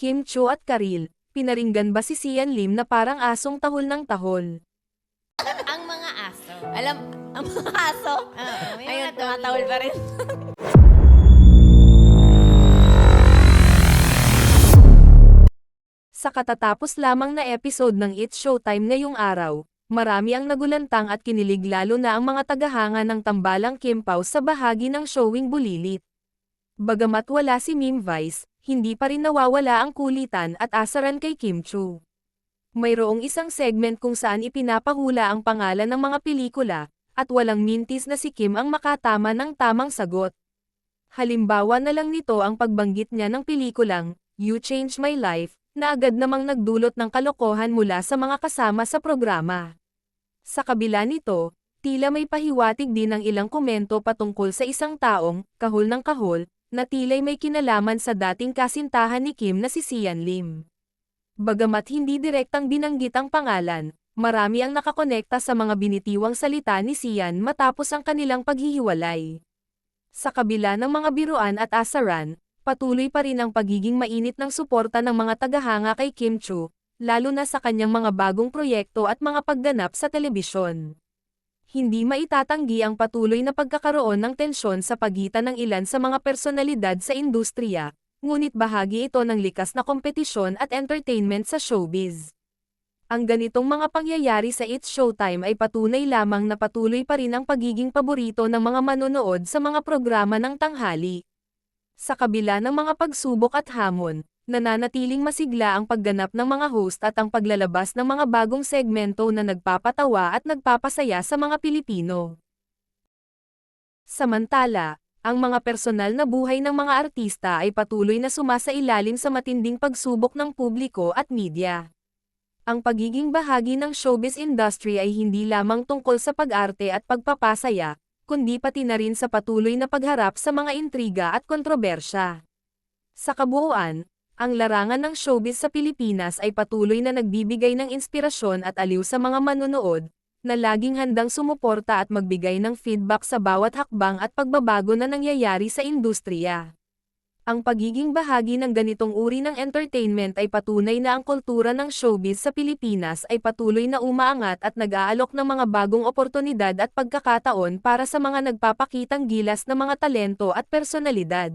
Kim Chiu at Karil, pinaringgan ba si Sian Lim na parang asong tahol ng tahol? Ang mga aso. Alam, ang mga aso. Oo, may Ayun, mga tumatawal pa rin. Sa katatapos lamang na episode ng It's Showtime ngayong araw, marami ang nagulantang at kinilig lalo na ang mga tagahanga ng tambalang Kim Pao sa bahagi ng showing Bulilit. Bagamat wala si Meme Vice, hindi pa rin nawawala ang kulitan at asaran kay Kim Chiu. Mayroong isang segment kung saan ipinapahula ang pangalan ng mga pelikula, at walang mintis na si Kim ang makatama ng tamang sagot. Halimbawa na lang nito ang pagbanggit niya ng pelikulang, You Changed My Life, na agad namang nagdulot ng kalokohan mula sa mga kasama sa programa. Sa kabila nito, tila may pahiwatig din ng ilang komento patungkol sa isang taong, kahol ng kahol, na tila'y may kinalaman sa dating kasintahan ni Kim na si Sian Lim. Bagamat hindi direktang binanggit ang pangalan, marami ang nakakonekta sa mga binitiwang salita ni Sian matapos ang kanilang paghihiwalay. Sa kabila ng mga biruan at asaran, patuloy pa rin ang pagiging mainit ng suporta ng mga tagahanga kay Kim Chiu, lalo na sa kanyang mga bagong proyekto at mga pagganap sa telebisyon. Hindi maitatanggi ang patuloy na pagkakaroon ng tensyon sa pagitan ng ilan sa mga personalidad sa industriya, ngunit bahagi ito ng likas na kompetisyon at entertainment sa showbiz. Ang ganitong mga pangyayari sa It's Showtime ay patunay lamang na patuloy pa rin ang pagiging paborito ng mga manonood sa mga programa ng tanghali. Sa kabila ng mga pagsubok at hamon, nananatiling masigla ang pagganap ng mga host at ang paglalabas ng mga bagong segmento na nagpapatawa at nagpapasaya sa mga Pilipino. Samantala, ang mga personal na buhay ng mga artista ay patuloy na sumasailalim sa matinding pagsubok ng publiko at media. Ang pagiging bahagi ng showbiz industry ay hindi lamang tungkol sa pag-arte at pagpapasaya, kundi pati na rin sa patuloy na pagharap sa mga intriga at kontrobersya. Sa kabuuan, ang larangan ng showbiz sa Pilipinas ay patuloy na nagbibigay ng inspirasyon at aliw sa mga manonood, na laging handang sumuporta at magbigay ng feedback sa bawat hakbang at pagbabago na nangyayari sa industriya. Ang pagiging bahagi ng ganitong uri ng entertainment ay patunay na ang kultura ng showbiz sa Pilipinas ay patuloy na umaangat at nag-aalok ng mga bagong oportunidad at pagkakataon para sa mga nagpapakitang gilas na mga talento at personalidad.